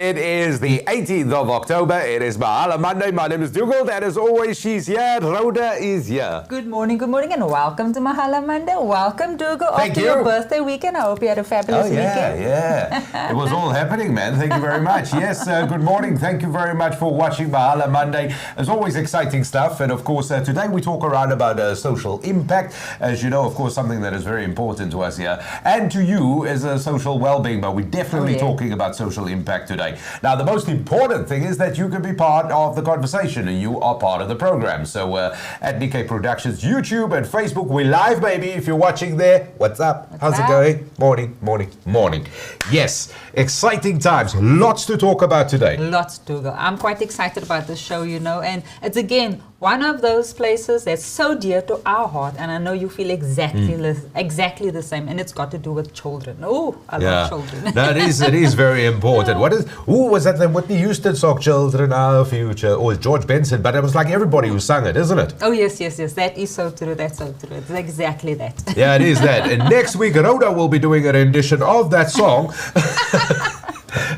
It is the 18th of October. It is Mahala Monday. My name is Dougal. And as always, she's here. Rhoda is here. Good morning, and welcome to Mahala Monday. Welcome, Dougal, Thank after you. your birthday weekend. I hope you had a fabulous weekend. Yeah. It was all happening, man. Thank you very much. Yes, good morning. Thank you very much for watching Mahala Monday. As always, exciting stuff. And of course, today we talk around about social impact. As you know, of course, something that is very important to us here and to you is social well-being. But we're definitely talking about social impact today. Now, the most important thing is that you can be part of the conversation and you are part of the program. So at Nickay Productions, YouTube and Facebook, we're live, baby. If you're watching there, what's up? How's it going? Morning. Yes, exciting times. Lots to talk about today. Lots to go. I'm quite excited about this show, and it's again one of those places that's so dear to our heart, and I know you feel exactly the same, and it's got to do with children. Oh, I love children. No, it is very important. Was that the Whitney Houston song, Children Our Future, or George Benson? But it was like everybody who sang it, isn't it? Oh, yes. That is so true. That's so true. It's exactly that. Yeah, it is that. And next week, Rhoda will be doing a rendition of that song.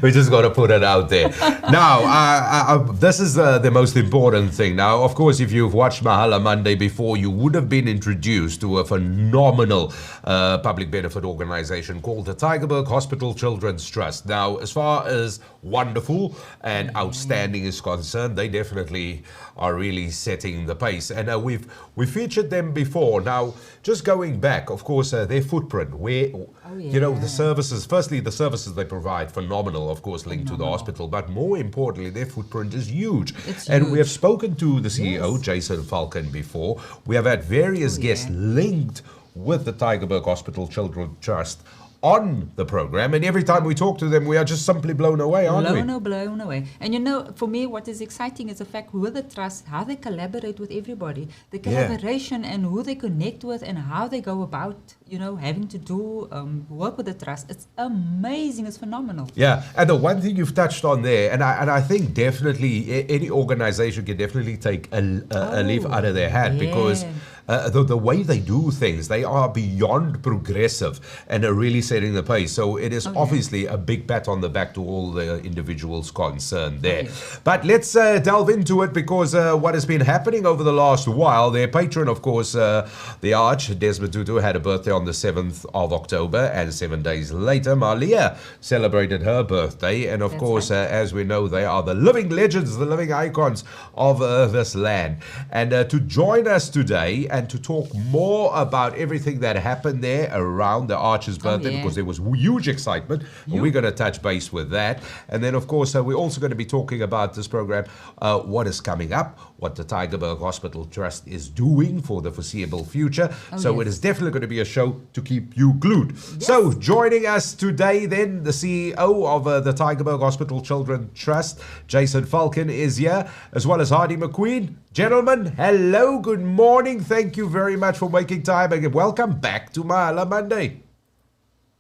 We just got to put it out there. Now, this is the most important thing. Now, of course, if you've watched Mahala Monday before, you would have been introduced to a phenomenal public benefit organization called the Tygerberg Hospital Children's Trust. Now, as far as wonderful and outstanding is concerned, they definitely are really setting the pace. And we've featured them before. Now, just going back, of course, their footprint, where, the services, firstly, the services they provide, phenomenal, of course, linked to the hospital, but more importantly, their footprint is huge. And we have spoken to the CEO, Jason Falcon, before. We have had various guests linked with the Tygerberg Hospital Children's Trust on the program, and every time we talk to them, we are just simply blown away, aren't we? Blown away. And for me, what is exciting is the fact with the trust, how they collaborate with everybody, the collaboration and who they connect with and how they go about, having to do work with the trust. It's amazing. It's phenomenal. Yeah, and the one thing you've touched on there, and I think definitely any organization can definitely take a leaf out of their hat because the way they do things, they are beyond progressive and are really setting the pace. So it is obviously a big pat on the back to all the individuals concerned there. But let's delve into it because what has been happening over the last while, their patron, of course, the Arch, Desmond Tutu, had a birthday on the 7th of October, and 7 days later, Mahala celebrated her birthday. And of course, as we know, they are the living legends, the living icons of this land. And to join us today and to talk more about everything that happened there around the Arch's birthday, because there was huge excitement. We're going to touch base with that. And then, of course, we're also going to be talking about this program, what is coming up, what the Tygerberg Hospital Trust is doing for the foreseeable future. It is definitely going to be a show to keep you glued. So joining us today then, the CEO of the Tygerberg Hospital Children's Trust, Jason Falcon, is here, as well as Hardy McQueen. Gentlemen, hello, good morning. Thank you very much for making time and welcome back to Mahala Monday.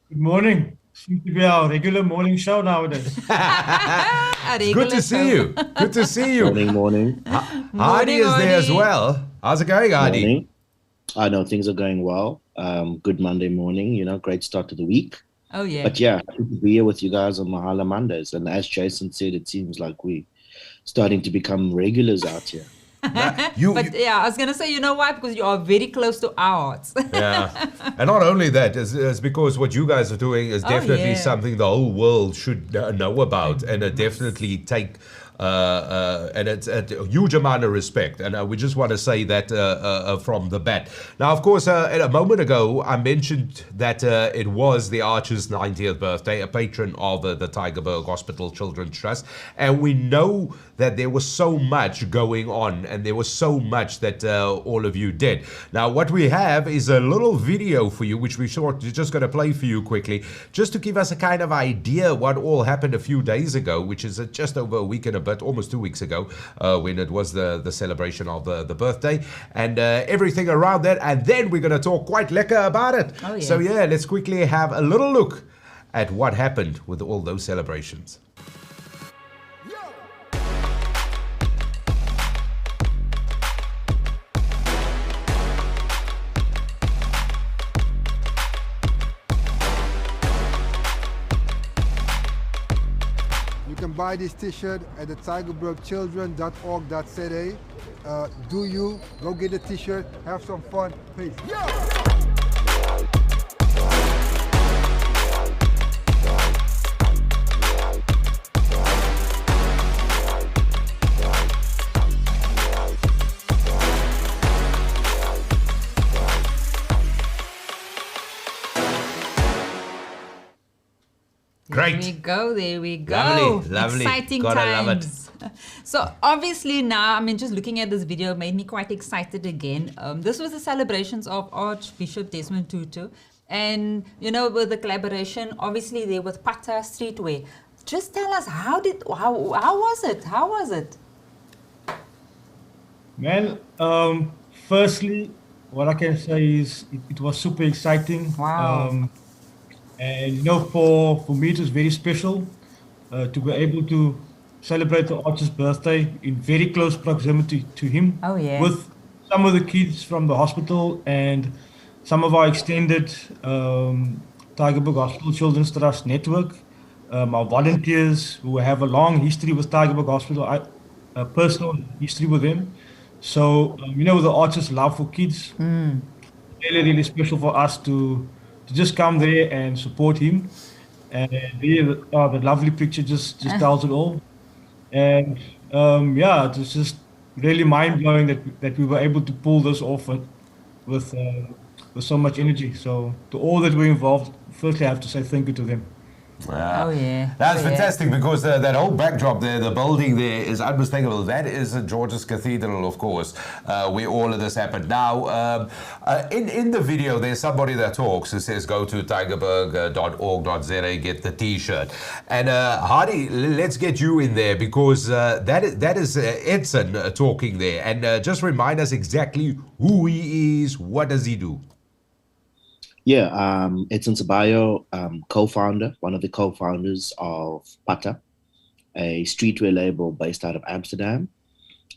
Good morning. Seems to be our regular morning show nowadays. Good to see you. Good to see you. Morning. Hardy is there as well. How's it going, Hardy? Morning. I know things are going well. Good Monday morning, great start to the week. Oh, yeah. But yeah, happy to be here with you guys on Mahala Mondays. And as Jason said, it seems like we're starting to become regulars out here. I was going to say, you know why? Because you are very close to our hearts. And not only that, it's because what you guys are doing is definitely something the whole world should know about and definitely take and it's a huge amount of respect, and we just want to say that from the bat. Now, of course, a moment ago, I mentioned that it was the Archer's 90th birthday, a patron of the Tygerberg Hospital Children's Trust, and we know that there was so much going on, and there was so much that all of you did. Now, what we have is a little video for you, which we're just going to play for you quickly, just to give us a kind of idea what all happened a few days ago, which is just over a week and a bit, almost 2 weeks ago, when it was the celebration of the birthday, and everything around that, and then we're going to talk quite lekker about it. Oh, yes. So yeah, let's quickly have a little look at what happened with all those celebrations. You can buy this t-shirt at the tygerbergchildren.org.za. Do you go get a t-shirt, have some fun, peace. Great. There we go. Lovely. Exciting Gotta times. love So obviously now, just looking at this video made me quite excited again. This was the celebrations of Archbishop Desmond Tutu. And, with the collaboration, obviously there with Pata Streetwear. Just tell us, how was it? How was it? Man, firstly, what I can say is it was super exciting. Wow. And for me it was very special to be able to celebrate the artist's birthday in very close proximity to him. Oh, yeah. With some of the kids from the hospital and some of our extended Tygerberg Hospital Children's Trust network, our volunteers who have a long history with Tygerberg Hospital, a personal history with them. So, the artist's love for kids, really, really special for us to just come there and support him. And the lovely picture just tells it all. And it was just really mind-blowing that we were able to pull this off with so much energy. So to all that were involved, firstly I have to say thank you to them. Oh, yeah. That's fantastic because that whole backdrop there, the building there is unmistakable. That is St. George's Cathedral, of course, where all of this happened. Now, in the video, there's somebody that talks who says go to tygerberg.org.za, get the T-shirt. And Hardy, let's get you in there because that is Edson talking there. And just remind us exactly who he is, what does he do? Yeah, Edson Sabayo, co-founder, one of the co-founders of Pata, a streetwear label based out of Amsterdam.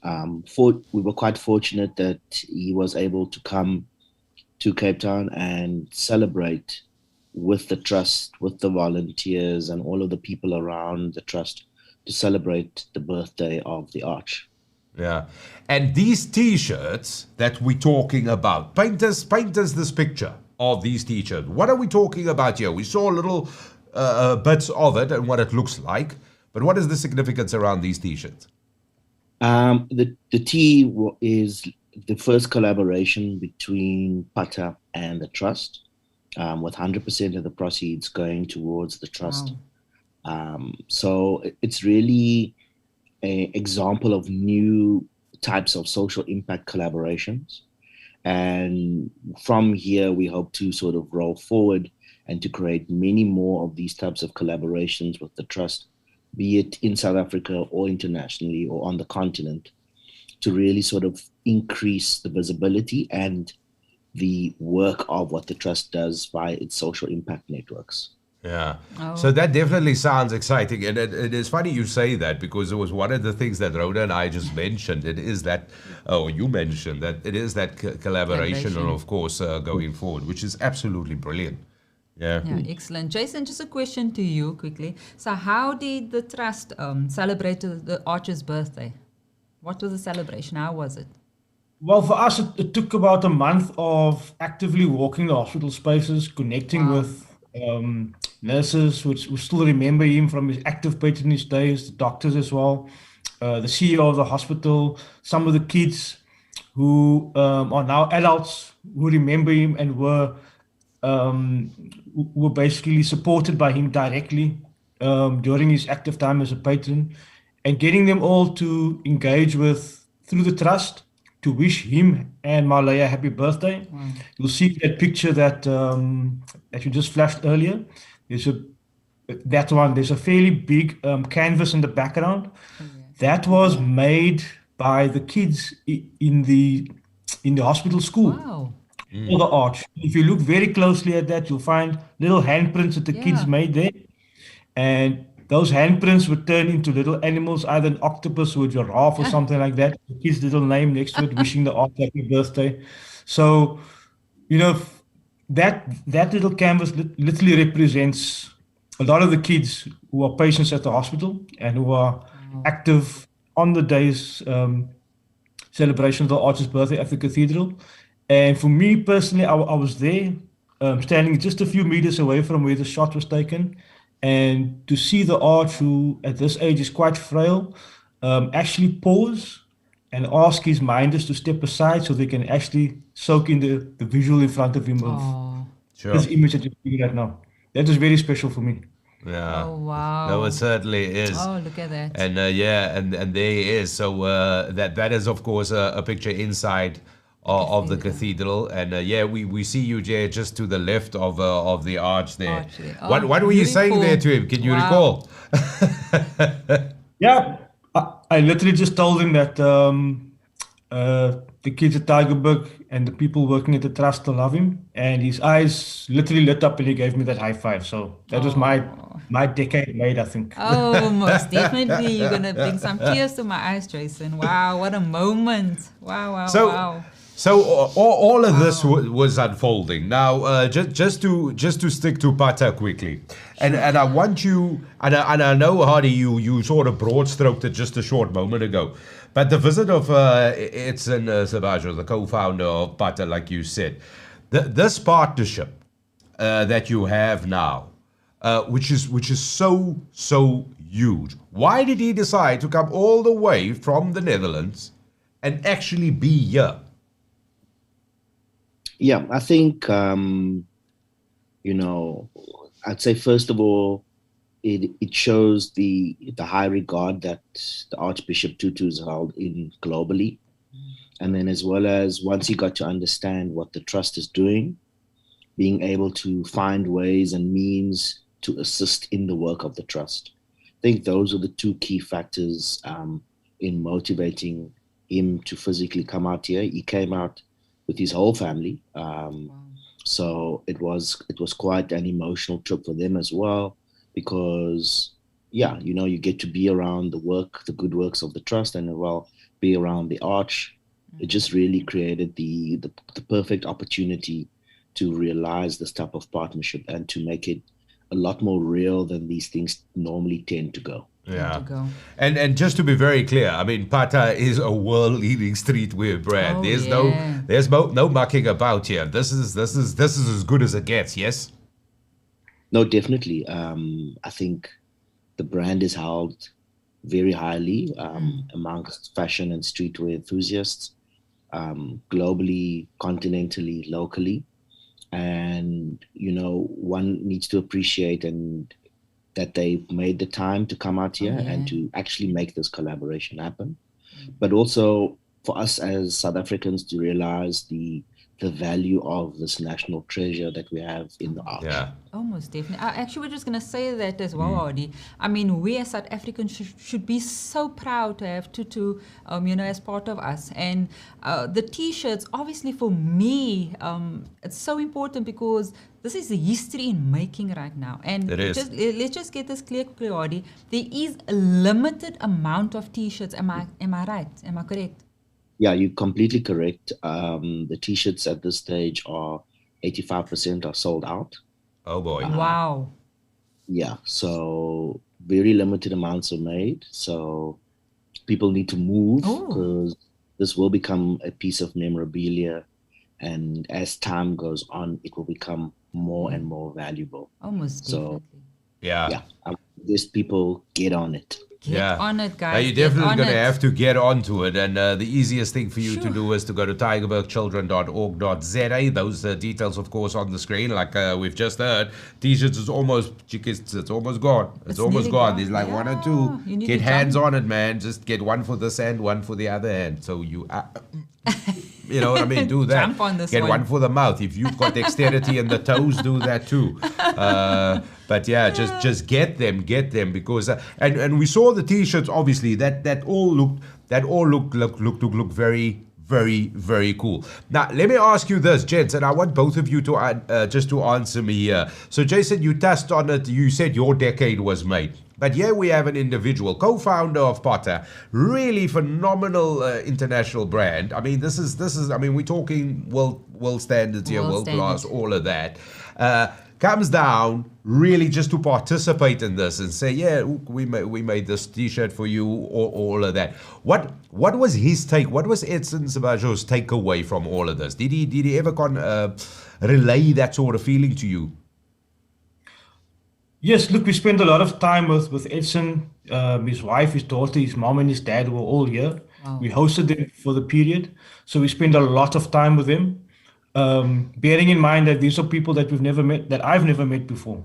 We were quite fortunate that he was able to come to Cape Town and celebrate with the trust, with the volunteers and all of the people around the trust to celebrate the birthday of the Arch. Yeah, and these T-shirts that we're talking about, paint us this picture of these T-shirts. What are we talking about here? We saw little bits of it and what it looks like, but what is the significance around these T-shirts? The T is the first collaboration between Pata and the Trust, with 100% of the proceeds going towards the Trust. Wow. So it's really an example of new types of social impact collaborations. And from here, we hope to sort of roll forward and to create many more of these types of collaborations with the Trust, be it in South Africa or internationally or on the continent, to really sort of increase the visibility and the work of what the Trust does via its social impact networks. Yeah. Oh. So that definitely sounds exciting. And it is funny you say that because it was one of the things that Rhoda and I just mentioned. It is that, you mentioned that it is that collaboration and of course going forward, which is absolutely brilliant. Yeah. Yeah, excellent. Jason, just a question to you quickly. So how did the Trust celebrate the Archer's birthday? What was the celebration? How was it? Well, for us, it took about a month of actively walking the hospital spaces, connecting with nurses who still remember him from his active patronage days, the doctors as well, the CEO of the hospital, some of the kids who are now adults who remember him and were basically supported by him directly during his active time as a patron, and getting them all to engage through the Trust to wish him and Mahala a happy birthday. You'll see that picture that you just flashed earlier. There's a fairly big canvas in the background. That was made by the kids in the hospital school. Wow. For the Arch. If you look very closely at that, you'll find little handprints that the kids made there. And those handprints were turned into little animals, either an octopus or a giraffe or something like that. The kid's little name next to it, wishing the Arch happy birthday. So, that little canvas literally represents a lot of the kids who are patients at the hospital and who are active on the day's celebration of the Arch's birthday at the cathedral. And for me personally, I was there, standing just a few meters away from where the shot was taken. And to see the Arch, who at this age is quite frail, actually pause and ask his minders to step aside so they can actually soak in the visual in front of him of Sure. this image that you're seeing right now. That was very special for me. Yeah. Oh, wow. No, it certainly is. Oh, look at that. And and there he is. So that is of course a picture inside of the cathedral. And we see you there just to the left of the arch there. Arch there. Oh, What were you saying there to him? Can you recall? Yeah, I literally just told him that the kids at Tygerberg and the people working at the trust love him, and his eyes literally lit up and he gave me that high five. So that was my decade made, I think. Oh, most definitely. You're going to bring some tears to my eyes, Jason. Wow, what a moment. Wow. So all of this was unfolding. Now, just to stick to Pata quickly, and I want you, and I know, Hardy, you sort of broad-stroked it just a short moment ago, but the visit of Edson Sabajo, the co-founder of Pata, like you said, this partnership that you have now, which is so huge. Why did he decide to come all the way from the Netherlands and actually be here? Yeah, I think, I'd say first of all, it shows the high regard that the Archbishop Tutu is held in globally. And then as well as once he got to understand what the trust is doing, being able to find ways and means to assist in the work of the trust. I think those are the two key factors in motivating him to physically come out here. He came out with his whole family. So it was quite an emotional trip for them as well, because you get to be around the good works of the trust, and be around the Arch. It just really created the perfect opportunity to realize this type of partnership and to make it a lot more real than these things normally tend to go. Yeah, and just to be very clear, I mean, Pata is a world-leading streetwear brand. There's no mucking about here. This is as good as it gets. Yes. No, definitely. I think the brand is held very highly amongst fashion and streetwear enthusiasts, globally, continentally, locally, and one needs to appreciate that they made the time to come out here and to actually make this collaboration happen. But also for us as South Africans to realize the value of this national treasure that we have in the Arch. Yeah. Almost definitely. I actually was just going to say that as well, Adi. I mean, we as South Africans should be so proud to have Tutu, as part of us. And the T-shirts, obviously for me, it's so important because this is the history in making right now. And it is. Let's just get this clear, Adi. There is a limited amount of T-shirts. Am I right? Am I correct? Yeah, you're completely correct. The T-shirts at this stage are 85% are sold out. Oh boy! Wow. Yeah, so very limited amounts are made. So people need to move because this will become a piece of memorabilia, and as time goes on, it will become more and more valuable. Almost definitely. Yeah. These people get on it. Get on it, guys. Now you're definitely going to have to get onto it. And the easiest thing for you to do is to go to tygerbergchildren.org.za. Those details, of course, on the screen. Like we've just heard, T-shirts is almost gone. It's almost gone. There's like one or two. Get hands on it, man. Just get one for this hand, one for the other hand. So you... you know what I mean? Do that. Jump on this Get one for the mouth. If you've got dexterity in the toes, do that too. But yeah, just get them because and we saw the T-shirts. Obviously, that all looked very, very, very cool. Now, let me ask you this, gents, and I want both of you to just to answer me here. So, Jason, you touched on it. You said your decade was made. But here we have an individual, co-founder of Pata, really phenomenal international brand. I mean, this is. I mean, we're talking world standards here, world class, all of that. comes down really just to participate in this and say, yeah, we made this T-shirt for you, or all of that. What was his take? What was Edson Sabajo's takeaway from all of this? Did he ever relay that sort of feeling to you? Yes, look, we spent a lot of time with Edson, his wife, his daughter, his mom, and his dad were all here. Wow. We hosted them for the period, so we spent a lot of time with them. Bearing in mind that these are people that we've never met, that I've never met before.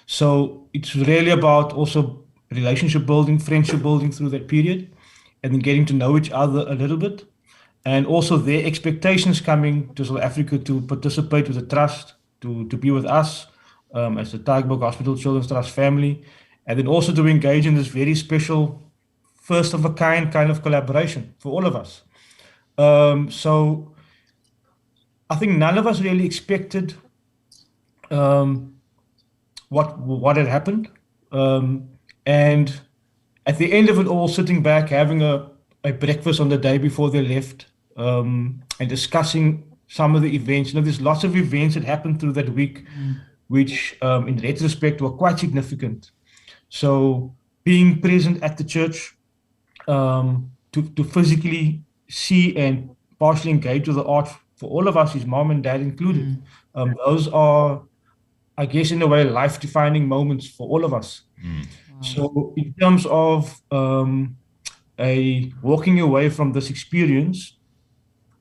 So it's really about also relationship building, friendship building through that period, and then getting to know each other a little bit. And also their expectations coming to South Africa to participate with the trust, to be with us as the Tygerberg Hospital Children's Trust family, and then also to engage in this very special, first of a kind of collaboration for all of us. So I think none of us really expected what had happened. And at the end of it all, sitting back, having a breakfast on the day before they left, and discussing some of the events. There's lots of events that happened through that week, which in retrospect were quite significant. So being present at the church, to physically see and partially engage with the art for all of us, his mom and dad included. Those are, I guess, in a way, life-defining moments for all of us. Wow. So in terms of walking away from this experience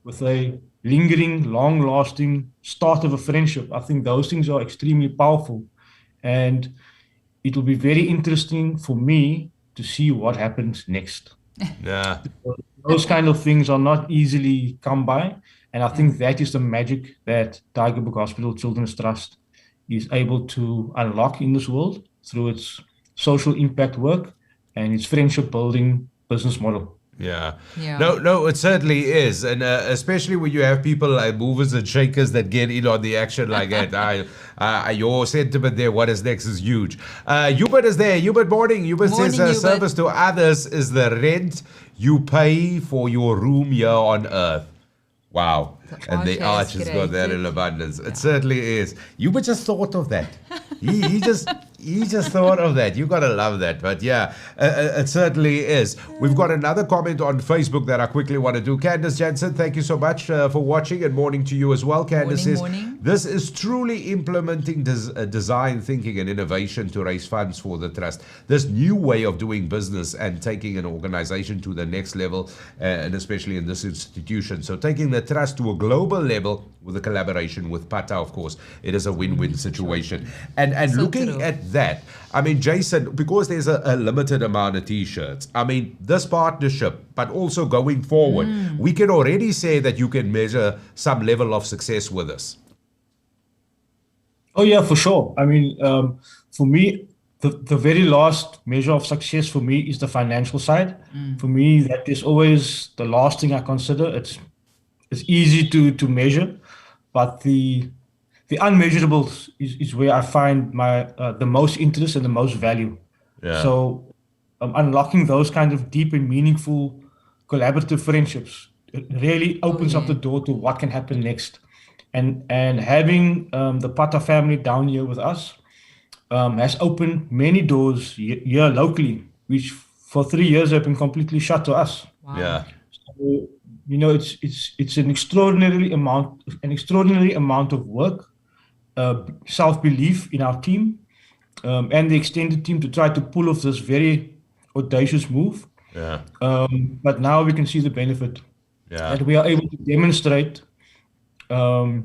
with a lingering, long-lasting start of a friendship, I think those things are extremely powerful. And it will be very interesting for me to see what happens next. Yeah. Those kind of things are not easily come by. And I think that is the magic that Tygerberg Hospital Children's Trust is able to unlock in this world through its social impact work and its friendship building business model. Yeah. No, it certainly is. And especially when you have people like movers and shakers that get in on the action like that. Your sentiment there, what is next, is huge. Hubert is there. Hubert, morning. Hubert says service to others is the rent you pay for your room here on earth. Wow. And the arch has got that in abundance. It certainly is. Hubert just thought of that. He just thought of that. You got to love that. But yeah, it certainly is. We've got another comment on Facebook that I quickly want to do. Candace Jansen, thank you so much for watching, and morning to you as well. Candace says, this is truly implementing design thinking and innovation to raise funds for the trust. This new way of doing business and taking an organization to the next level, and especially in this institution. So taking the trust to a global level with a collaboration with PATA, of course, it is a win-win situation. And so looking at that, I mean, Jason, because there's a limited amount of T-shirts, I mean, this partnership, but also going forward, we can already say that you can measure some level of success with this. Oh yeah, for sure. I mean, for me, the very last measure of success for me is the financial side. For me, that is always the last thing I consider. It's easy to measure, but the unmeasurables is where I find my the most interest and the most value. Yeah. So unlocking those kind of deep and meaningful collaborative friendships, it really opens up the door to what can happen next. And having the PATA family down here with us has opened many doors here locally, which for 3 years have been completely shut to us. Wow. Yeah. So, it's an extraordinary amount of work, self-belief in our team, and the extended team to try to pull off this very audacious move. Yeah. But now we can see the benefit. Yeah. That we are able to demonstrate the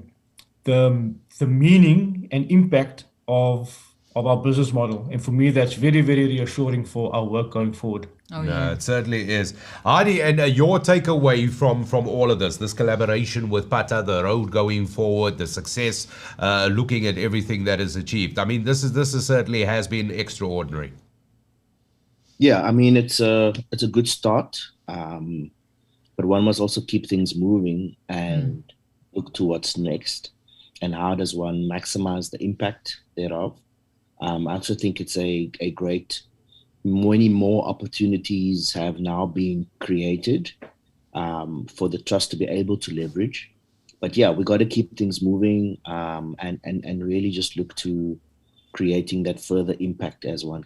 meaning and impact of our business model. And for me, that's very, very reassuring for our work going forward. It certainly is. Adi, and your takeaway from all of this collaboration with PATA, the road going forward, the success, looking at everything that is achieved. I mean, this is certainly has been extraordinary. Yeah, I mean, it's a good start, but one must also keep things moving and look to what's next, and how does one maximize the impact thereof. I also think it's a great, many more opportunities have now been created for the trust to be able to leverage. but yeah, we got to keep things moving, and really just look to creating that further impact as one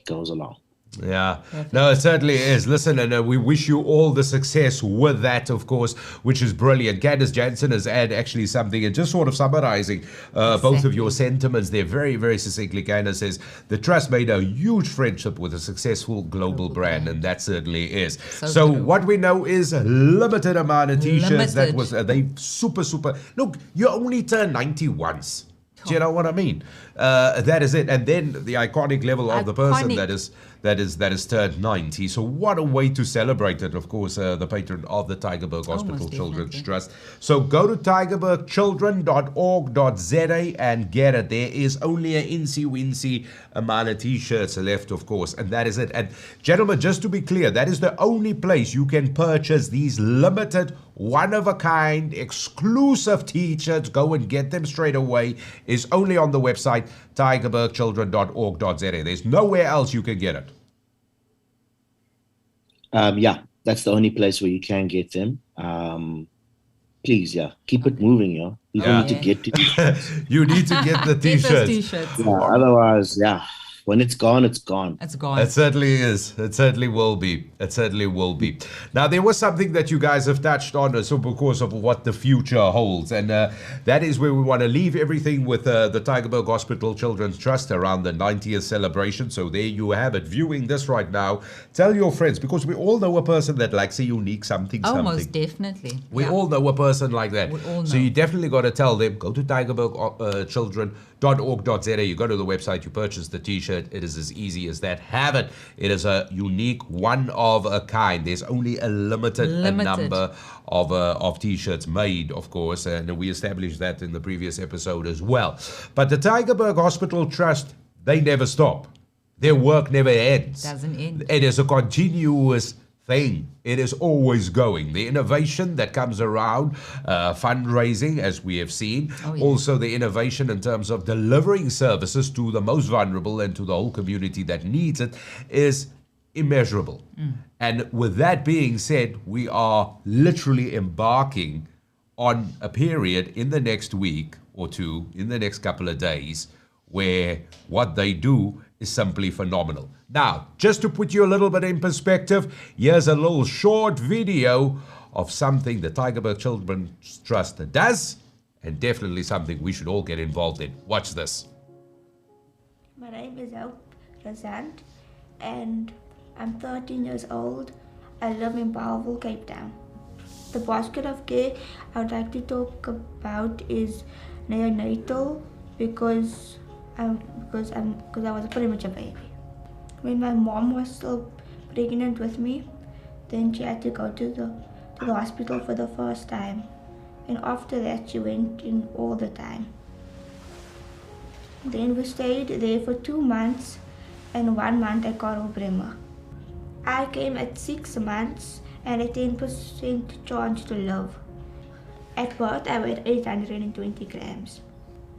goes along. Yeah, no, it certainly is. Listen, and we wish you all the success with that, of course, which is brilliant. Candice Jansen has added actually something, and just sort of summarizing both of your sentiments there very, very succinctly. Candice says, the trust made a huge friendship with a successful global brand, and that certainly is. So what we know is a limited amount of T-shirts. That was, they super. Look, you only turn 90 once. Do you know what I mean? That is it. And then the iconic level of the person that is turned 90. So what a way to celebrate it. Of course, the patron of the Tygerberg Hospital Children's Trust. So go to tygerbergchildren.org.za and get it. There is only an incy-wincy amount of T-shirts left, of course, and that is it. And gentlemen, just to be clear, that is the only place you can purchase these limited, one-of-a-kind, exclusive T-shirts. Go and get them straight away. Is only on the website tygerbergchildren.org.za. There's nowhere else you can get it. Yeah, that's the only place where you can get them. Please, keep it moving, People need to get to these shirts. You need to get the T-shirts. Otherwise, when it's gone, it's gone. It's gone. It certainly is. It certainly will be. It certainly will be. Now, there was something that you guys have touched on, so because of what the future holds, and that is where we want to leave everything with the Tygerberg Hospital Children's Trust around the 90th celebration. So there you have it. Viewing this right now, tell your friends, because we all know a person that likes a unique something. Most definitely. We all know a person like that. We all know. So you definitely got to tell them, go to tygerbergchildren.org.za. You go to the website, you purchase the T-shirt. It is as easy as that. Have it. It is a unique, one of a kind. There's only a limited. number of T-shirts made, of course, and we established that in the previous episode as well. But the Tygerberg Hospital Trust, they never stop. Their work never ends. Doesn't end. It is a continuous thing. It is always going. The innovation that comes around fundraising, as we have seen, also the innovation in terms of delivering services to the most vulnerable and to the whole community that needs it is immeasurable. And with that being said, we are literally embarking on a period in the next week or two, in the next couple of days, where what they do is simply phenomenal. Now, just to put you a little bit in perspective, here's a little short video of something the Tygerberg Children's Trust does, and definitely something we should all get involved in. Watch this. My name is Hope Razant, and I'm 13 years old. I live in Bellville, Cape Town. The basket of care I would like to talk about is neonatal because I was pretty much a baby. When my mom was still pregnant with me, then she had to go to the hospital for the first time. And after that, she went in all the time. Then we stayed there for 2 months and 1 month at Karel Bremer. I came at 6 months and a 10% chance to live. At birth, I weighed 820 grams.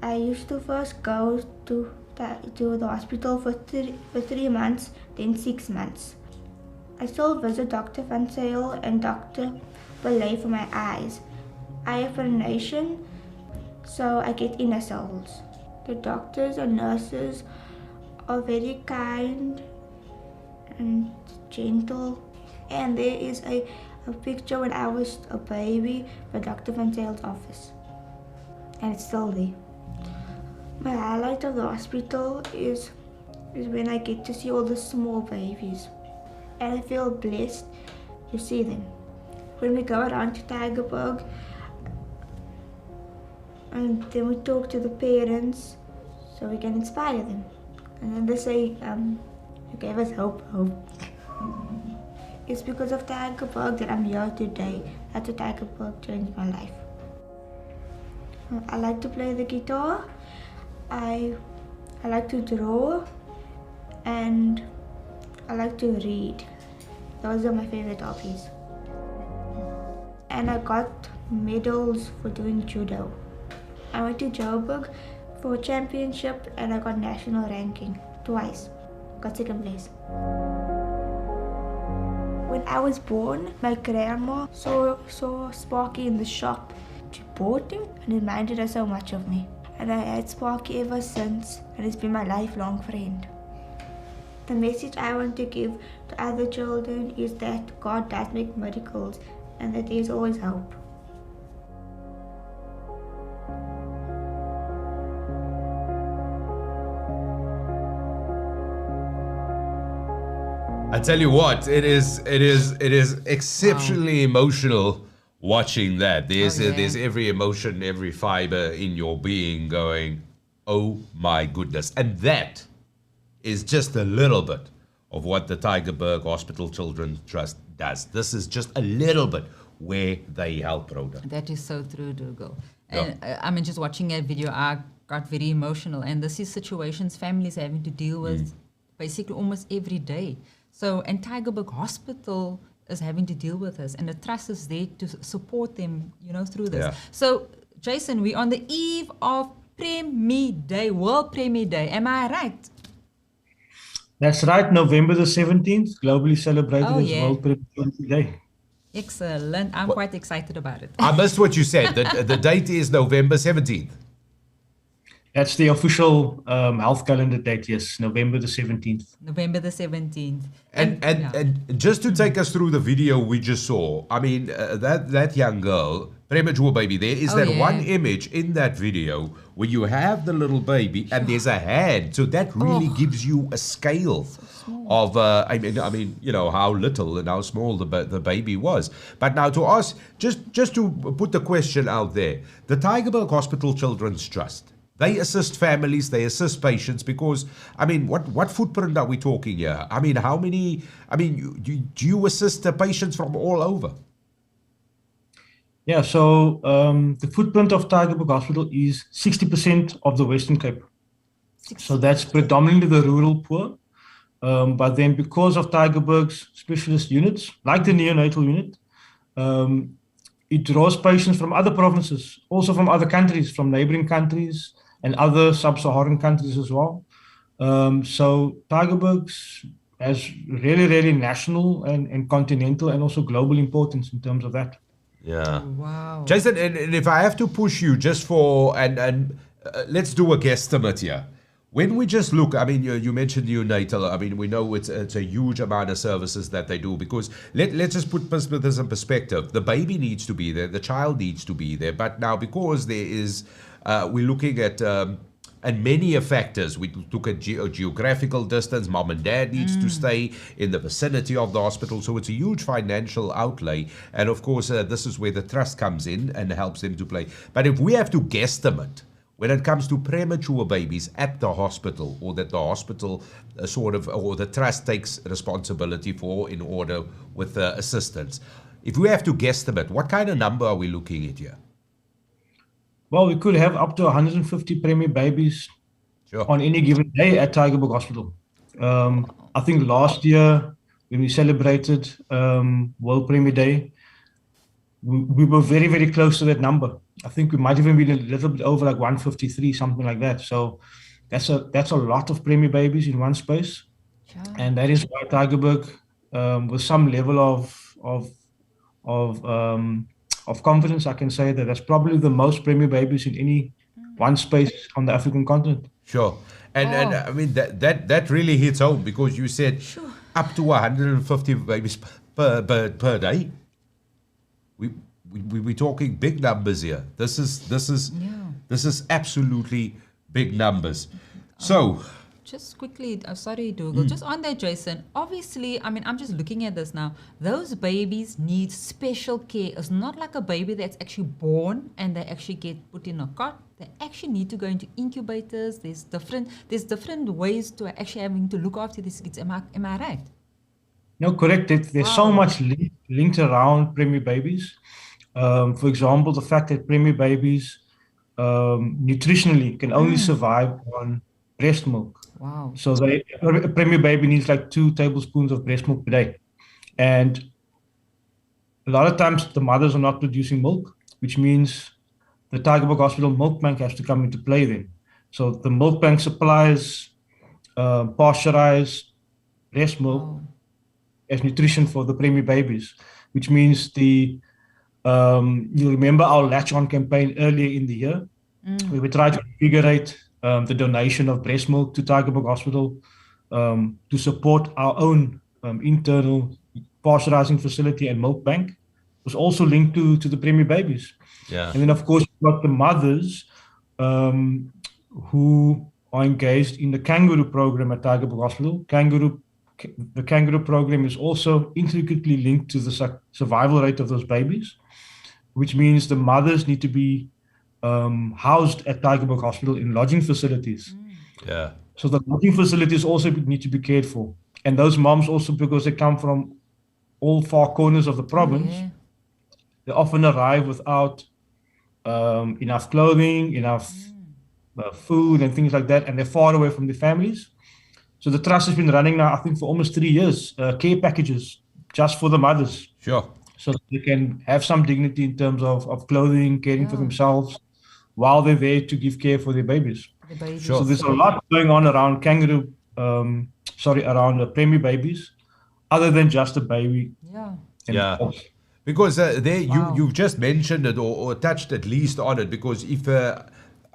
I used to first go to the hospital for 3 months, then 6 months. I still visit Dr. Van Zyl and Dr. Belay for my eyes. I have pronation, so I get inner cells. The doctors and nurses are very kind and gentle. And there is a picture when I was a baby at Dr. Van Zyl's office. And it's still there. My highlight of the hospital is when I get to see all the small babies. And I feel blessed to see them. When we go around to Tygerberg, and then we talk to the parents so we can inspire them. And then they say, you gave us hope. It's because of Tygerberg that I'm here today. That's what Tygerberg changed my life. I like to play the guitar. I like to draw, and I like to read. Those are my favorite hobbies. And I got medals for doing judo. I went to Joburg for a championship and I got national ranking twice. Got second place. When I was born, my grandma saw Sparky in the shop important and reminded her so much of me. And I had Sparky ever since, and it's been my lifelong friend. The message I want to give to other children is that God does make miracles and that there's always hope. I tell you what, it is exceptionally emotional watching that. There's every emotion, every fiber in your being going, oh my goodness. And that is just a little bit of what the Tygerberg Hospital Children's Trust does. This is just a little bit where they help, Rhoda. That is so true, Dougal. And I mean, just watching that video, I got very emotional. And this is situations families are having to deal with basically almost every day. So, and Tygerberg Hospital is having to deal with this, and the trust is there to support them, you know, through this. Yeah. So, Jason, we're on the eve of Preemie Day, World Preemie Day. Am I right? That's right, November the 17th, globally celebrated as World Preemie Day. Excellent. I'm quite excited about it. I missed what you said. The date is November 17th. That's the official health calendar date, yes, November the 17th. November the 17th. And just to take us through the video we just saw, I mean, that young girl, premature baby, there is one image in that video where you have the little baby and there's a hand. So that really gives you a scale of, I mean, you know, how little and how small the baby was. But now to us, just to put the question out there, the Tygerberg Hospital Children's Trust, they assist families, they assist patients because, I mean, what footprint are we talking here? I mean, how many, I mean, do you assist the patients from all over? Yeah, so the footprint of Tygerberg Hospital is 60% of the Western Cape. So that's predominantly the rural poor. But then because of Tygerberg's specialist units, like the neonatal unit, it draws patients from other provinces, also from other countries, from neighboring countries, and other sub-Saharan countries as well. So Tygerberg's has really, really national and continental and also global importance in terms of that. Yeah. Wow. Jason, and if I have to push you just for, and let's do a guesstimate here. When we just look, I mean, you mentioned neonatal. I mean, we know it's a huge amount of services that they do because let's just put this in perspective. The baby needs to be there, the child needs to be there. But now because there is, we're looking at and many factors. We look at geographical distance. Mom and dad needs to stay in the vicinity of the hospital. So it's a huge financial outlay. And of course, this is where the trust comes in and helps them to play. But if we have to guesstimate, when it comes to premature babies at the hospital, or that the hospital or the trust takes responsibility for in order with assistance, if we have to guesstimate, what kind of number are we looking at here? Well, we could have up to 150 preemie babies on any given day at Tygerberg Hospital. I think last year when we celebrated World Preemie Day, we were very, very close to that number. I think we might even be a little bit over like 153, something like that. So that's a lot of preemie babies in one space. Sure. And that is why Tygerberg, with some level of confidence, I can say that that's probably the most preemie babies in any one space on the African continent. Sure. And I mean, that really hits home because you said up to 150 babies per day. We're talking big numbers here. This is absolutely big numbers. So just quickly, sorry, Dougal, just on that, Jason, obviously, I mean, I'm just looking at this now. Those babies need special care. It's not like a baby that's actually born and they actually get put in a cot. They actually need to go into incubators. There's different ways to actually having to look after these kids. Am I right? No, correct. There's so much linked around preemie babies. For example, the fact that preemie babies nutritionally can only survive on breast milk. Wow. So a preemie baby needs like 2 tablespoons of breast milk per day. And a lot of times the mothers are not producing milk, which means the Tygerberg Hospital milk bank has to come into play then. So the milk bank supplies pasteurized breast milk as nutrition for the preemie babies, which means the You remember our Latch On campaign earlier in the year, where we tried to invigorate the donation of breast milk to Tygerberg Hospital to support our own internal pasteurizing facility and milk bank. It was also linked to the Preemie babies. Yeah. And then, of course, you've got the mothers who are engaged in the kangaroo program at Tygerberg Hospital. The kangaroo program is also intricately linked to the survival rate of those babies, which means the mothers need to be housed at Tygerberg Hospital in lodging facilities. Yeah. So the lodging facilities also need to be cared for. And those moms also, because they come from all far corners of the province, they often arrive without enough clothing, enough food and things like that, and they're far away from their families. So the trust has been running now, I think, for almost 3 years, care packages just for the mothers. Sure. So that they can have some dignity in terms of clothing, caring for themselves, while they're there to give care for their babies. Sure. So there's a lot going on around around the Preemie babies, other than just a baby. Yeah. Because you've just mentioned it or touched at least on it, because if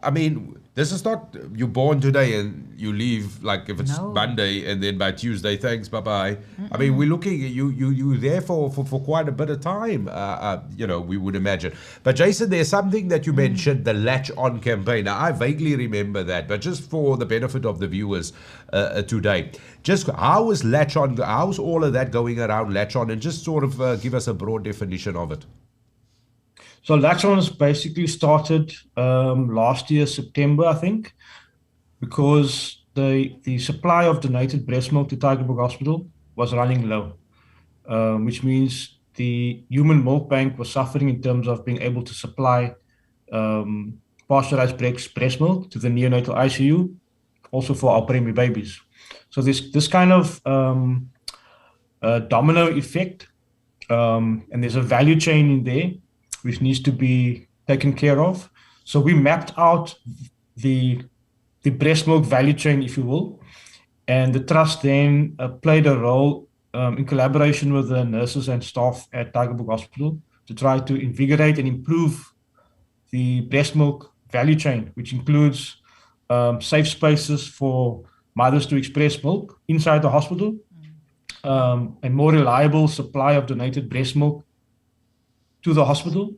I mean, this is not you're born today and you leave, like if it's Monday and then by Tuesday, thanks, bye-bye. I mean, we're looking at you there for quite a bit of time, we would imagine. But Jason, there's something that you mentioned, the Latch On campaign. Now, I vaguely remember that, but just for the benefit of the viewers today, just how is Latch On, how's all of that going around Latch On, and just sort of give us a broad definition of it. So Latch On was basically started last year, September, I think, because the supply of donated breast milk to Tygerberg Hospital was running low, which means the human milk bank was suffering in terms of being able to supply pasteurized breast milk to the neonatal ICU, also for our Preemie babies. So this kind of domino effect, and there's a value chain in there which needs to be taken care of. So we mapped out the breast milk value chain, if you will, and the trust then played a role in collaboration with the nurses and staff at Tygerberg Hospital to try to invigorate and improve the breast milk value chain, which includes safe spaces for mothers to express milk inside the hospital, and more reliable supply of donated breast milk to the hospital,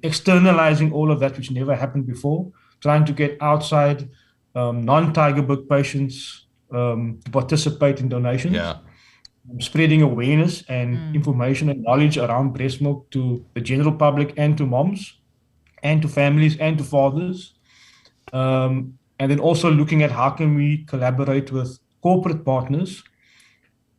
externalizing all of that which never happened before, trying to get outside non-Tygerberg patients to participate in donations, spreading awareness and information and knowledge around breast milk to the general public and to moms and to families and to fathers, and then also looking at how can we collaborate with corporate partners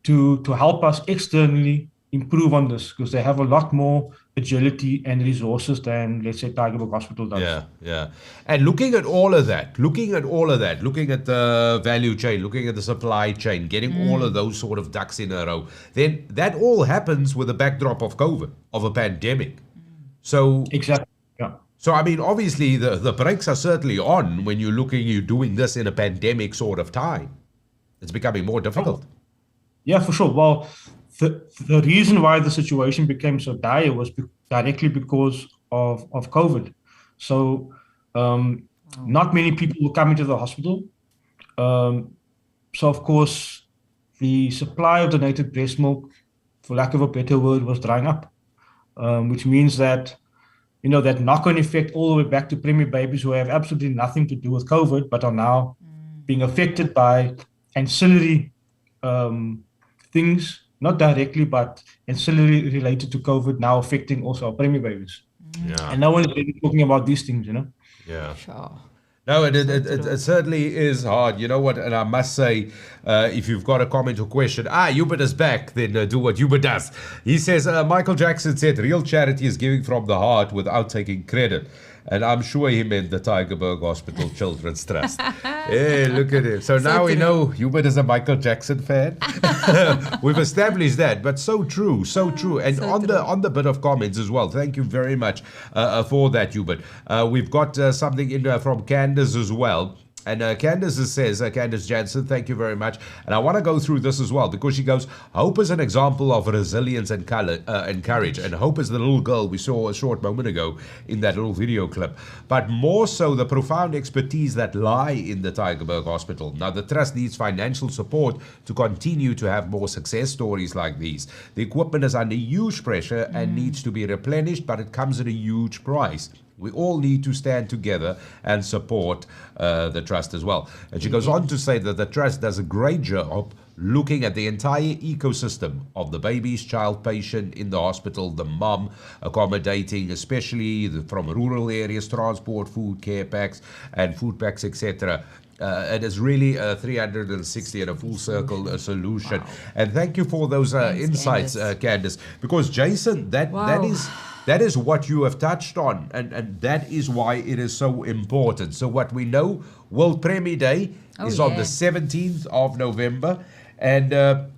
to help us externally improve on this, because they have a lot more agility and resources than, let's say, Tygerberg Hospital does. Yeah. And looking at all of that, looking at the value chain, looking at the supply chain, getting all of those sort of ducks in a row, then that all happens with the backdrop of COVID, of a pandemic. So exactly. Yeah. So, I mean, obviously, the brakes are certainly on when you're doing this in a pandemic sort of time. It's becoming more difficult. Yeah, for sure. Well, the reason why the situation became so dire was directly because of COVID. So not many people were coming to the hospital. So, of course, the supply of donated breast milk, for lack of a better word, was drying up, which means that, that knock-on effect all the way back to Preemie babies who have absolutely nothing to do with COVID, but are now being affected by ancillary things, not directly, but ancillary related to COVID, now affecting also our Preemie babies. Yeah. And no one is really talking about these things, Yeah. Sure. No, it certainly is hard. You know what? And I must say, if you've got a comment or question, Hubert is back, then do what Hubert does. He says, Michael Jackson said, real charity is giving from the heart without taking credit. And I'm sure he meant the Tygerberg Hospital Children's Trust. Hey, look at him. So now we know Hubert is a Michael Jackson fan. We've established that, but so true. And So on the bit of comments as well, thank you very much for that, Hubert. We've got something in from Candace as well. And Candace says, Candace Jansen, thank you very much. And I want to go through this as well because she goes, hope is an example of resilience and courage. And hope is the little girl we saw a short moment ago in that little video clip. But more so the profound expertise that lie in the Tygerberg Hospital. Now, the trust needs financial support to continue to have more success stories like these. The equipment is under huge pressure and needs to be replenished, but it comes at a huge price. We all need to stand together and support the trust as well. And she goes on to say that the trust does a great job looking at the entire ecosystem of the baby's child patient in the hospital, the mum, accommodating, especially from rural areas, transport, food, care packs, and food packs, etc. It is really a 360 and a full circle solution. Wow. And thank you for those insights, Candace. Because Jason, that is what you have touched on, and that is why it is so important. So what we know, World Preemie Day is on the 17th of November. And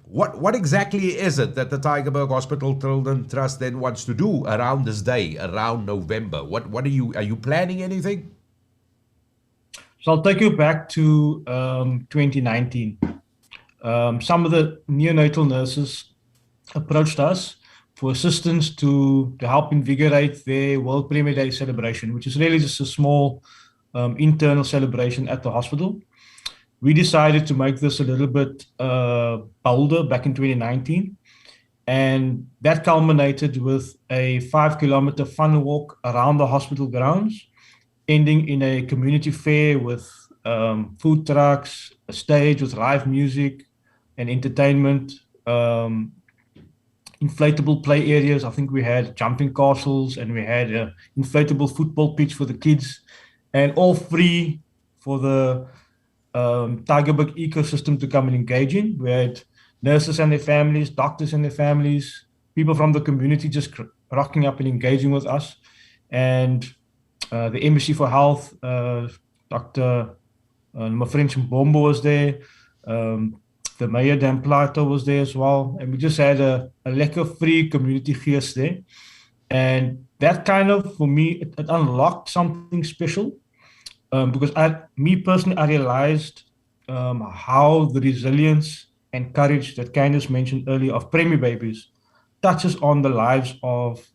what exactly is it that the Tygerberg Hospital Children Trust then wants to do around this day, around November? What are you planning anything? So I'll take you back to 2019. Some of the neonatal nurses approached us for assistance to help invigorate their World Preemie Day celebration, which is really just a small internal celebration at the hospital. We decided to make this a little bit bolder back in 2019, and that culminated with a 5-kilometer fun walk around the hospital grounds, ending in a community fair with food trucks, a stage with live music and entertainment, inflatable play areas. I think we had jumping castles and we had an inflatable football pitch for the kids, and all free for the Tygerberg ecosystem to come and engage in. We had nurses and their families, doctors and their families, people from the community just rocking up and engaging with us. And the Embassy for Health, Dr. Mafrench Mbombo was there. The Mayor Dan Plato was there as well. And we just had a lekker free community geest there. And that kind of, for me, it unlocked something special. Because me personally, I realized how the resilience and courage that Candace mentioned earlier of preemie babies touches on the lives of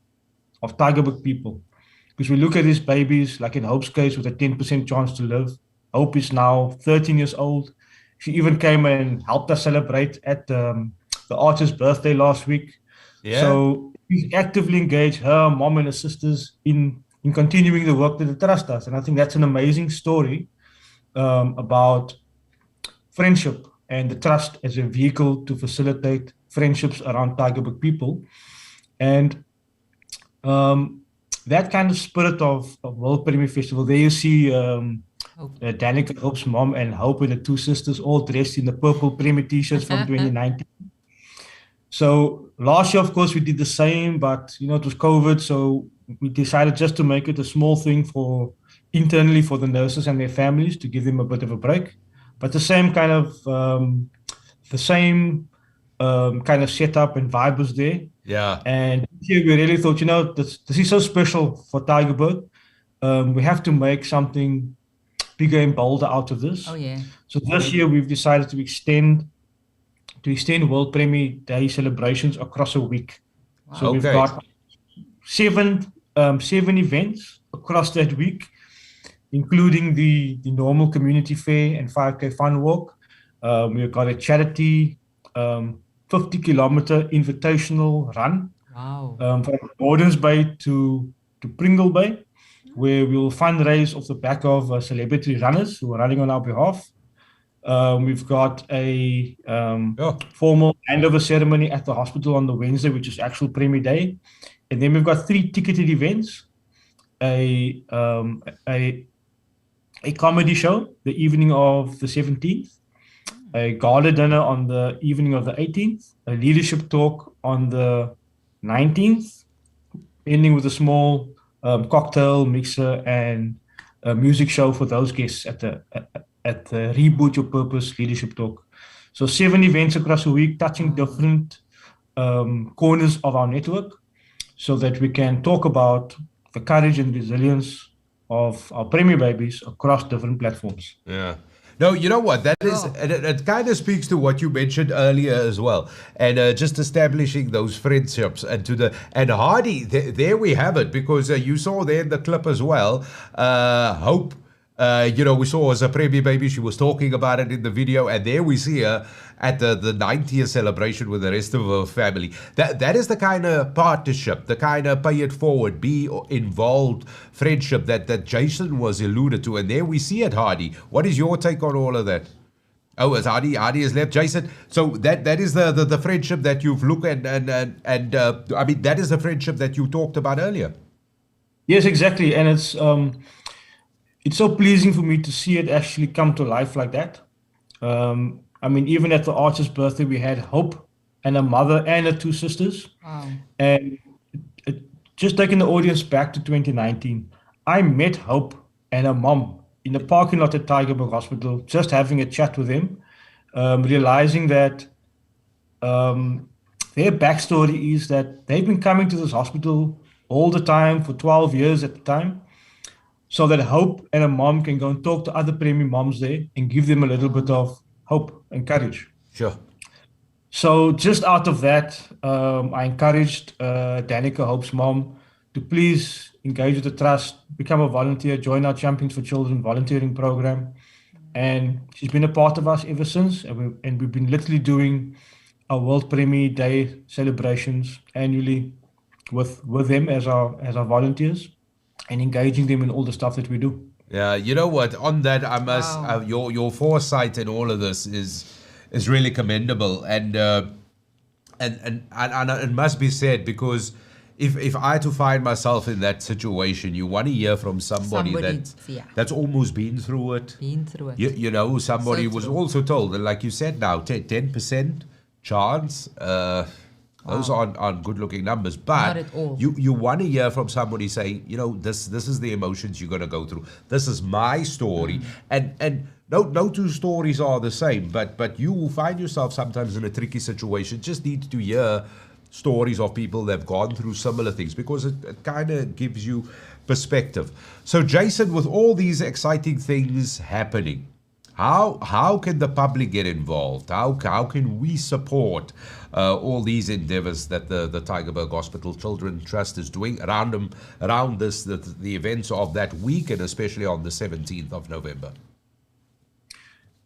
Tygerberg people. Because we look at these babies, like in Hope's case, with a 10% chance to live. Hope is now 13 years old. She even came and helped us celebrate at the archer's birthday last week. Yeah. So we actively engage her mom and her sisters in continuing the work that the trust does. And I think that's an amazing story about friendship and the trust as a vehicle to facilitate friendships around Tygerberg people. And that kind of spirit of World Preemie Festival, there you see Danica, Hope's mom, and Hope and the two sisters all dressed in the purple Preemie t-shirts from 2019. So last year, of course, we did the same, but it was COVID, so we decided just to make it a small thing for internally for the nurses and their families to give them a bit of a break. But the same kind of setup and vibe was there. Yeah. And here we really thought, this is so special for Tygerberg. We have to make something bigger and bolder out of this. Oh yeah. So this year we've decided to extend World Preemie Day celebrations across a week. Wow. So we've got seven events across that week, including the normal community fair and 5K fun walk. We've got a charity 50-kilometer invitational run. Wow. From Gordons Bay to Pringle Bay, where we'll fundraise off the back of celebrity runners who are running on our behalf. We've got a formal handover ceremony at the hospital on the Wednesday, which is actual Preemie Day. And then we've got 3 ticketed events, a comedy show the evening of the 17th, a gala dinner on the evening of the 18th, a leadership talk on the 19th, ending with a small cocktail mixer and a music show for those guests at the Reboot Your Purpose leadership talk. So 7 events across a week, touching different corners of our network, so that we can talk about the courage and resilience of our Preemie babies across different platforms. Yeah. No, you know what? That is, it kind of speaks to what you mentioned earlier as well, and just establishing those friendships and Hardy. There we have it, because you saw there in the clip as well. Hope, we saw as a Preemie baby. She was talking about it in the video, and there we see her at the 90th celebration with the rest of her family. That is the kind of partnership, the kind of pay it forward, be involved friendship that Jason was alluded to. And there we see it, Hardy. What is your take on all of that? Oh, as Hardy has left, Jason. So that is the friendship that you've looked at, and I mean, that is the friendship that you talked about earlier. Yes, exactly. And it's so pleasing for me to see it actually come to life like that. I mean, even at the Archer's birthday, we had Hope and her mother and her two sisters. Wow. And just taking the audience back to 2019, I met Hope and her mom in the parking lot at Tygerberg Hospital, just having a chat with them, realizing that their backstory is that they've been coming to this hospital all the time for 12 years at the time, so that Hope and her mom can go and talk to other Preemie moms there and give them a little bit of hope and courage. Sure. So just out of that, I encouraged Danica, Hope's mom, to please engage with the trust, become a volunteer, join our Champions for Children volunteering program. And she's been a part of us ever since. And we've been literally doing our World Preemie Day celebrations annually with them as our volunteers, and engaging them in all the stuff that we do. Yeah, you know what? On that, I must your foresight in all of this is really commendable, and it must be said, because if I had to find myself in that situation, you want to hear from somebody that's almost been through it. Somebody So was true. also told, and like you said now, 10% chance. Those aren't good-looking numbers, but Not at all. you want to hear from somebody saying, this is the emotions you're going to go through. This is my story, and no two stories are the same. But you will find yourself sometimes in a tricky situation. Just need to hear stories of people that have gone through similar things, because it kind of gives you perspective. So, Jason, with all these exciting things happening, how can the public get involved? How can we support all these endeavors that the Tygerberg Hospital Children Trust is doing around the events of that week, and especially on the 17th of November?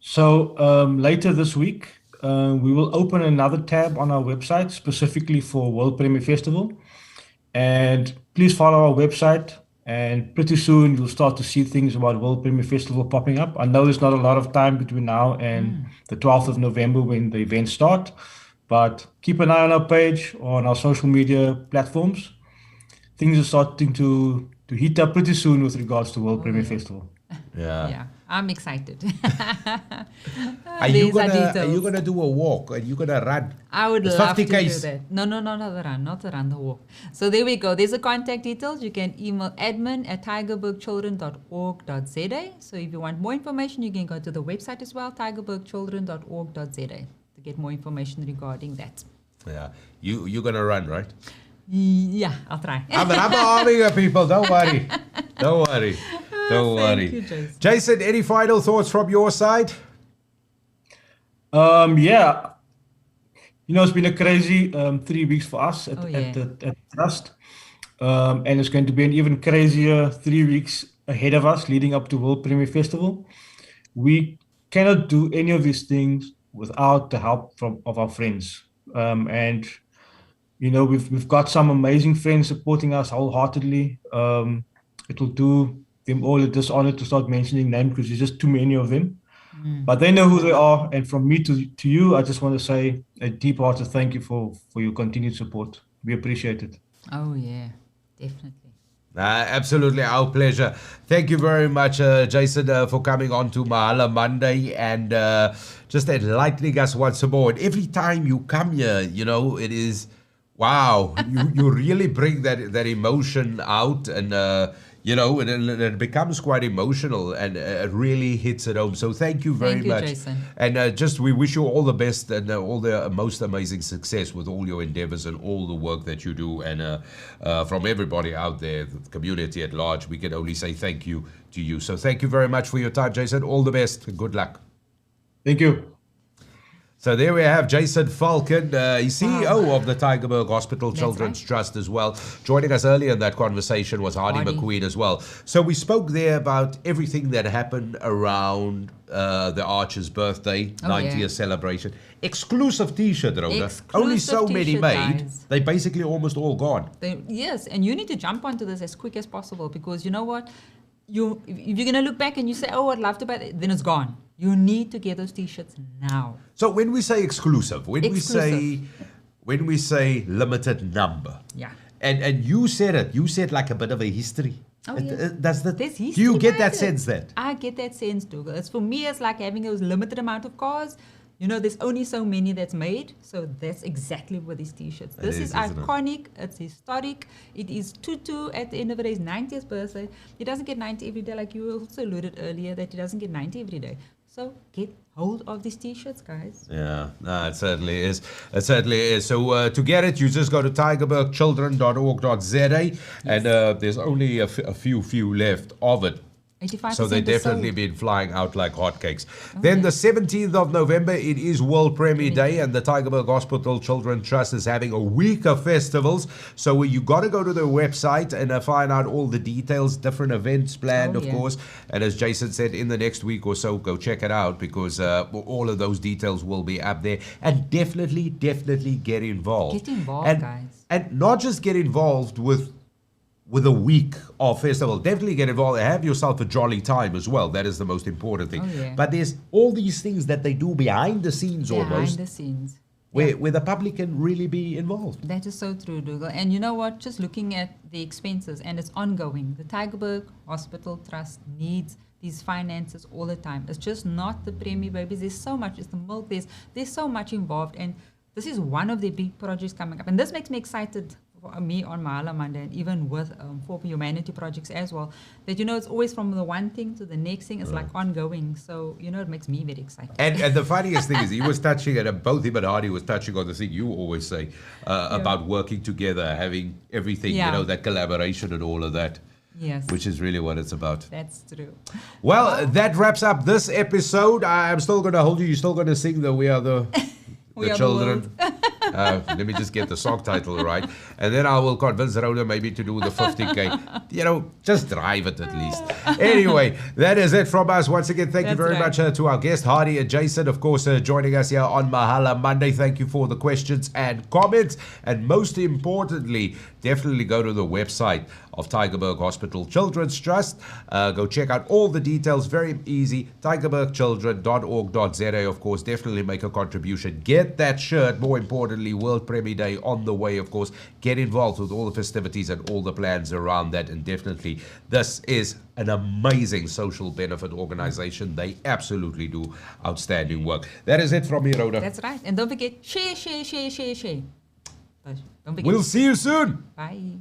So later this week, we will open another tab on our website specifically for World Preemie Festival. And please follow our website, and pretty soon you'll start to see things about World Preemie Festival popping up. I know there's not a lot of time between now and the 12th of November when the events start, but keep an eye on our page, on our social media platforms. Things are starting to heat up pretty soon with regards to World Preemie Festival. Yeah, I'm excited. Are you These are gonna do a walk? Are you gonna run? I would It's love to 50 do Ks. that. No, not the run, the walk. So there we go. There's a contact details. You can email admin@tygerbergchildren.org.za. So if you want more information, you can go to the website as well, tygerbergchildren.org.za, to get more information regarding that. Yeah, you're gonna run, right? Yeah, I'll try. I'm arming you, people. Don't worry. Don't worry. Don't worry. Thank you, Jason. Jason, any final thoughts from your side? Yeah, it's been a crazy 3 weeks for us at the Trust. And it's going to be an even crazier 3 weeks ahead of us leading up to World Preemie Festival. We cannot do any of these things without the help of our friends. And we've got some amazing friends supporting us wholeheartedly. It will do them all a dishonor to start mentioning names, because there's just too many of them. But they know who they are, and from me to you, I just want to say a deep-hearted thank you for your continued support. We appreciate it. Oh yeah, definitely. Absolutely, our pleasure. Thank you very much, Jason, for coming on to Mahala Monday and just enlightening us once more. And every time you come here, it is, wow, you really bring that emotion out, and You know, and it becomes quite emotional, and it really hits it home. So thank you very much. Jason. And we wish you all the best and all the most amazing success with all your endeavors and all the work that you do. And from everybody out there, the community at large, we can only say thank you to you. So thank you very much for your time, Jason. All the best. Good luck. Thank you. So there we have Jason Falcon, he's CEO of the Tygerberg Hospital Children's Trust as well. Joining us earlier in that conversation was Hardy McQueen as well. So we spoke there about everything that happened around the Archer's birthday, 90th celebration. Exclusive T-shirt, Rhoda. Only so many made. Guys. They basically almost all gone. Yes, and you need to jump onto this as quick as possible, because you know what? If you're going to look back and you say, oh, I'd love to buy that, then it's gone. You need to get those T-shirts now. So when we say exclusive, when we say limited number, and you said it, you said like a bit of a history. Oh, yeah. There's history. Do you get that sense? That I get that sense, Dougal. For me, it's like having a limited amount of cars. You know, there's only so many that's made, so that's exactly what these T-shirts. This is iconic. It's historic. It is Tutu at the end of the day, his 90th birthday. He doesn't get 90 every day, like you also alluded earlier, that he doesn't get 90 every day. So get hold of these T-shirts, guys. Yeah, no, it certainly is. It certainly is. So to get it, you just go to tygerbergchildren.org.za, and there's only a few left of it. 85% so they've definitely been flying out like hotcakes. Then the 17th of November, it is World Preemie Day, and the Tygerberg Hospital Children's Trust is having a week of festivals. So you got to go to their website and find out all the details, different events planned, of course. And as Jason said, in the next week or so, go check it out, because all of those details will be up there. And definitely get involved. Get involved, guys. And not just get involved with a week of festival. Definitely get involved. Have yourself a jolly time as well. That is the most important thing. But there's all these things that they do behind the scenes almost. Behind the scenes. Where the public can really be involved. That is so true, Dougal. And you know what? Just looking at the expenses, and it's ongoing. The Tygerberg Hospital Trust needs these finances all the time. It's just not the Preemie babies. There's so much. It's the milk. There's so much involved. And this is one of the big projects coming up. And this makes me excited for me on Mahala Monday, and even with For Humanity projects as well, that, you know, it's always from the one thing to the next thing. It's like ongoing. So, you know, it makes me very excited. And the funniest thing is he was touching, and both him and Hardy was touching on the thing you always say about working together, having everything, you know, that collaboration and all of that. Yes. Which is really what it's about. That's true. Well, that wraps up this episode. I'm still going to hold you. You're still going to sing the We Are the... the children. Let me just get the song title right, and then I will convince Rhoda maybe to do the 50K. You know, just drive it at least. Anyway, that is it from us. Once again, thank you very much to our guest, Hardy and Jason, of course, joining us here on Mahala Monday. Thank you for the questions and comments. And most importantly, definitely go to the website of Tygerberg Hospital Children's Trust. Go check out all the details. Very easy. tygerbergchildren.org.za, of course. Definitely make a contribution. Get that shirt. More importantly, World Preemie Day on the way, of course. Get involved with all the festivities and all the plans around that. And definitely, this is an amazing social benefit organization. They absolutely do outstanding work. That is it from me, Rhoda. That's right. And don't forget, share. Don't forget. We'll see you soon. Bye.